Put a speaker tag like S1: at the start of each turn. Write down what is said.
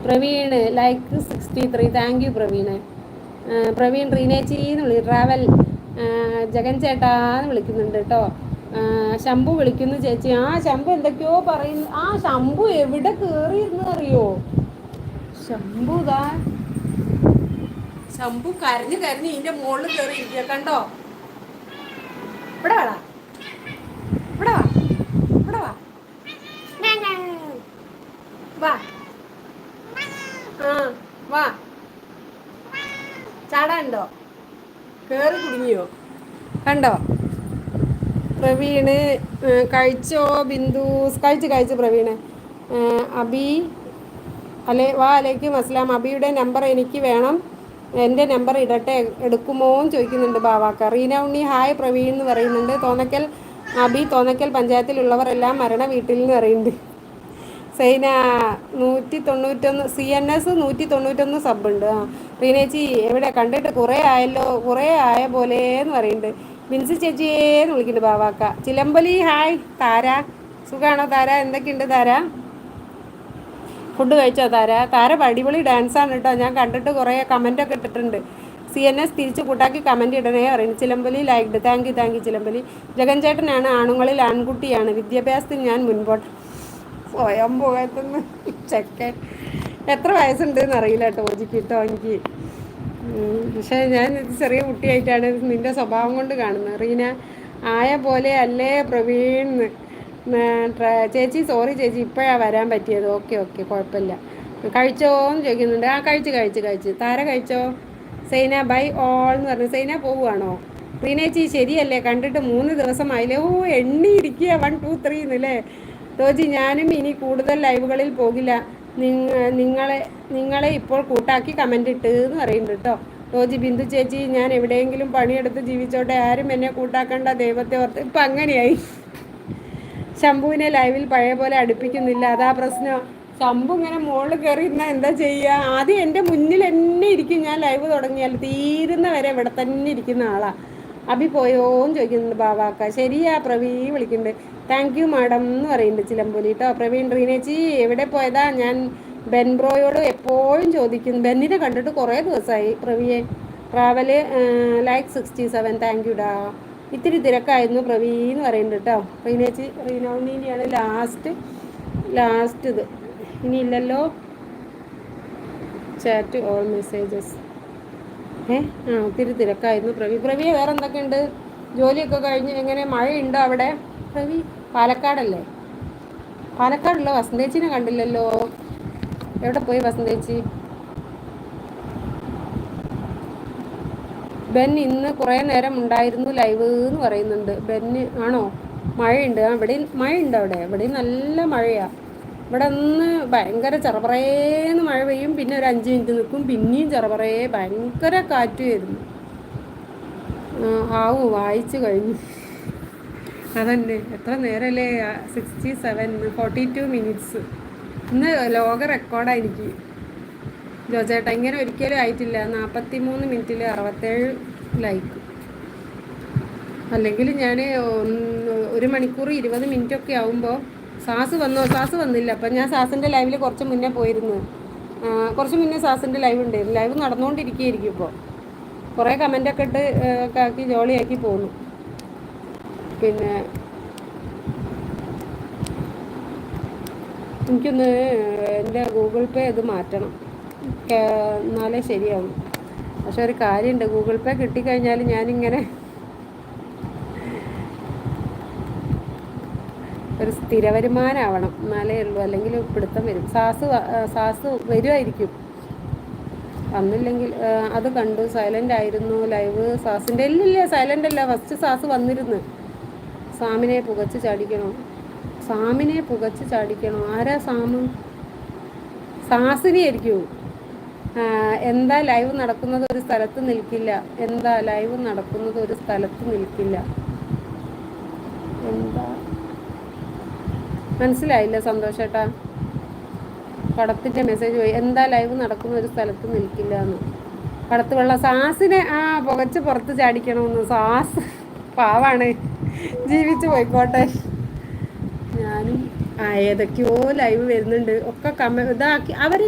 S1: Praveen like 63. Thank you Praveen. Praveen റീനേച്ചിന്ന് travel Jagan ചേട്ടാന്ന് വിളിക്കുന്നുണ്ട് കേട്ടോ. ശംഭു വിളിക്കുന്നു ചേച്ചി. ആ ശംഭു എന്തൊക്കെയോ പറയുന്നു. ആ ശംഭു എവിടെ കയറിയിരുന്നു അറിയോ? ശംഭു കരഞ്ഞു കരഞ്ഞ് ഇതിന്റെ മുകളിൽ കയറി ഇരിക്കുക കണ്ടോ. ഇവിടെ വാടാ, ഇവിടെ വാ, ഇവിടെ വാ, വാ, ആ വാ. ചാടാണ്ടോ? കയറി കുടുങ്ങിയോ? കണ്ടോ? പ്രവീണ് കഴിച്ചോ? ബിന്ദു കഴിച്ചു പ്രവീണ്. അബി വാലേക്കും അസ്ലാം. അബിയുടെ നമ്പർ എനിക്ക് വേണം, എൻ്റെ നമ്പർ ഇടട്ടെ, എടുക്കുമോ എന്ന് ചോദിക്കുന്നുണ്ട് ബാവാക്ക. റീന ഉണ്ണി ഹായ് പ്രവീൺ എന്ന് പറയുന്നുണ്ട്. തോന്നക്കൽ അബി, തോന്നക്കൽ പഞ്ചായത്തിലുള്ളവരെല്ലാം മരണ വീട്ടിൽ എന്ന് പറയുന്നുണ്ട്. സൈന 191 CNS 191 സബുണ്ട്. ആ റീനേച്ചി എവിടെ കണ്ടിട്ട് കുറേ ആയല്ലോ, കുറേ ആയ പോലെ എന്ന് പറയുന്നുണ്ട്. ബിൻസി ചേച്ചിയേന്ന് വിളിക്കുന്നുണ്ട് ബാവാക്ക. ചിലമ്പലി ഹായ്. താര സുഖാണോ താര? എന്തൊക്കെയുണ്ട് താര? ഫുഡ് കഴിച്ചോ താര? താര അടിപൊളി ഡാൻസാണ് കേട്ടോ. ഞാൻ കണ്ടിട്ട് കുറേ കമൻറ്റൊക്കെ ഇട്ടിട്ടുണ്ട്. CNS തിരിച്ച് കൂട്ടാക്കി കമൻറ്റ് ഇടണേ പറയുന്നു. Chilambali liked. Thank you Chilambali. Jagan ചേട്ടനാണ് ആണുങ്ങളിൽ ആൺകുട്ടിയാണ്, വിദ്യാഭ്യാസത്തിൽ ഞാൻ മുൻപോട്ട്. സ്വയം പോകത്തുനിന്ന് ചെക്കൻ എത്ര വയസ്സുണ്ടെന്ന് അറിയില്ല കേട്ടോ ഓജിക്ക് കേട്ടോ എനിക്ക്. പക്ഷേ ഞാൻ ചെറിയ കുട്ടിയായിട്ടാണ് നിൻ്റെ സ്വഭാവം കൊണ്ട് കാണുന്നത്. റീന ആയ പോലെ അല്ലേ പ്രവീൺ. ചേച്ചി സോറി ചേച്ചി, ഇപ്പോഴാണ് വരാൻ പറ്റിയത്. ഓക്കെ കുഴപ്പമില്ല. കഴിച്ചോ എന്ന് ചോദിക്കുന്നുണ്ട്. ആ കഴിച്ച്. താര കഴിച്ചോ? സൈന ബൈ ഓൾ എന്ന് പറഞ്ഞു. സൈന പോവുകയാണോ? റീനേച്ചി ശരിയല്ലേ, കണ്ടിട്ട് 3 ദിവസമായില്ലേ? ഓ എണ്ണിയിരിക്കുക 1 2 3 എന്നല്ലേ. റോജി ഞാനും ഇനി കൂടുതൽ ലൈവുകളിൽ പോകില്ല, നിങ്ങളെ ഇപ്പോൾ കൂട്ടാക്കി കമൻ്റ് ഇട്ട് എന്ന് പറയുന്നുണ്ട് കേട്ടോ. റോജി ബിന്ദു ചേച്ചി ഞാൻ എവിടെയെങ്കിലും പണിയെടുത്ത് ജീവിച്ചോട്ടെ, ആരും എന്നെ കൂട്ടാക്കണ്ട, ദൈവത്തെ ഓർത്ത്. ഇപ്പം അങ്ങനെയായി. ശംഭുവിനെ ലൈവിൽ പഴയ പോലെ അടുപ്പിക്കുന്നില്ല, അതാ പ്രശ്നം. ശംഭു ഇങ്ങനെ മുകളിൽ കയറി ഇരുന്നാൽ എന്താ ചെയ്യുക? ആദ്യം എൻ്റെ മുന്നിൽ തന്നെ ഇരിക്കും. ഞാൻ ലൈവ് തുടങ്ങിയാൽ തീരുന്ന വരെ ഇവിടെ തന്നെ ഇരിക്കുന്ന ആളാണ്. അബി പോയോന്ന് ചോദിക്കുന്നുണ്ട് ബാവാക്ക. ശരിയാ പ്രവീ വിളിക്കുന്നുണ്ട്. താങ്ക് യു മാഡം എന്ന് പറയുന്നുണ്ട് ചിലമ്പൊലി കേട്ടോ. പ്രവീൺ റീനേച്ചി എവിടെ പോയതാ? ഞാൻ ബെൻബ്രോയോട് എപ്പോഴും ചോദിക്കുന്നു. ബെന്നിനെ കണ്ടിട്ട് കുറേ ദിവസമായി. പ്രവിയെ ട്രാവല് ലൈക്ക് 67. താങ്ക് യു ഡാ. ഇത്തിരി തിരക്കായിരുന്നു പ്രവീ എന്ന് പറയുന്നുണ്ട് കേട്ടോ. റീനേച്ചി റീനോണിയാണ് ലാസ്റ്റ് ഇത്. ഇനിയില്ലല്ലോ ചാറ്റ് ഓൾ മെസ്സേജസ്. ഒത്തിരി തിരക്കായിരുന്നു പ്രവിയെ. വേറെ എന്തൊക്കെയുണ്ട്? ജോലിയൊക്കെ കഴിഞ്ഞ് എങ്ങനെ മഴയുണ്ടോ അവിടെ? പ്രവി പാലക്കാടല്ലേ? പാലക്കാടുള്ള വസന്തേച്ചിനെ കണ്ടില്ലല്ലോ. എവിടെ പോയി വസന്തേച്ചി? ബെൻ ഇന്ന് കുറേ നേരം ഉണ്ടായിരുന്നു ലൈവ് എന്ന് പറയുന്നുണ്ട്. ബെന്ന് ആണോ? മഴയുണ്ട്. ഇവിടെ മഴയുണ്ട്. ഇവിടെ നല്ല മഴയാണ്. ഇവിടെ ഒന്ന് ഭയങ്കര ചെറുപറേന്ന് മഴ പെയ്യും, പിന്നെ ഒരു 5 മിനിറ്റ് നിൽക്കും, പിന്നെയും ചെറുപറേ ഭയങ്കര കാറ്റ് വരുന്നു. വായിച്ചു കഴിഞ്ഞു. അതന്നെ എത്ര നേരമല്ലേ? 67 42 മിനിറ്റ്സ്. ഇന്ന് ലോക റെക്കോർഡായിരിക്കും ജോചേട്ടാ. ഇങ്ങനെ ഒരിക്കലും ആയിട്ടില്ല. 43 മിനിറ്റിൽ 67 ലൈക്ക്. അല്ലെങ്കിൽ ഞാൻ 1 മണിക്കൂർ 20 മിനിറ്റൊക്കെ ആവുമ്പോൾ സാസ് വന്നില്ല. അപ്പം ഞാൻ സാസിൻ്റെ ലൈവിൽ കുറച്ച് മുന്നേ പോയിരുന്നു. കുറച്ച് മുന്നേ സാസിൻ്റെ ലൈവ് ഉണ്ടായിരുന്നു. ലൈവ് നടന്നുകൊണ്ടിരിക്കുകയായിരിക്കും. ഇപ്പോൾ കുറേ കമൻ്റൊക്കെ ഇട്ട് ആക്കി ജോളിയാക്കി പോന്നു. പിന്നെ എനിക്കൊന്ന് എൻ്റെ ഗൂഗിൾ പേ ഇത് മാറ്റണം, എന്നാലേ ശരിയാവും. പക്ഷെ ഒരു കാര്യമുണ്ട്, ഗൂഗിൾ പേ കിട്ടിക്കഴിഞ്ഞാൽ ഞാനിങ്ങനെ ഒരു സ്ഥിര വരുമാനമാവണം, എന്നാലേ ഉള്ളൂ. അല്ലെങ്കിൽ പിടുത്തം വരും. സാസ് വരുമായിരിക്കും. വന്നില്ലെങ്കിൽ അത് കണ്ടു. സൈലൻ്റ് ആയിരുന്നു ലൈവ്. സാസിൻ്റെ ഇല്ലില്ല, സൈലൻ്റ് അല്ല. ഫസ്റ്റ് സാസ് വന്നിരുന്നു. സാമിനെ പുകച്ച് ചാടിക്കണോ? ആരാ സാമ്? സാസിനെ ആയിരിക്കും. എന്താ ലൈവ് നടക്കുന്നത് ഒരു സ്ഥലത്ത് നിൽക്കില്ല. എന്താ മനസ്സിലായില്ല സന്തോഷേട്ടാ. പടത്തിൻ്റെ മെസ്സേജ് പോയി. എന്താ ലൈവ് നടക്കുന്ന ഒരു സ്ഥലത്ത് നിൽക്കില്ല എന്ന്. പടത്ത് വെള്ള സാസിനെ പുകച്ച് പുറത്ത് ചാടിക്കണമെന്ന്. സാസ് പാവാണ്, ജീവിച്ചു പോയിക്കോട്ടെ. ഞാനും ഏതൊക്കെയോ ലൈവ് വരുന്നുണ്ട്. ഒക്കെ ഇതാക്കി അവർ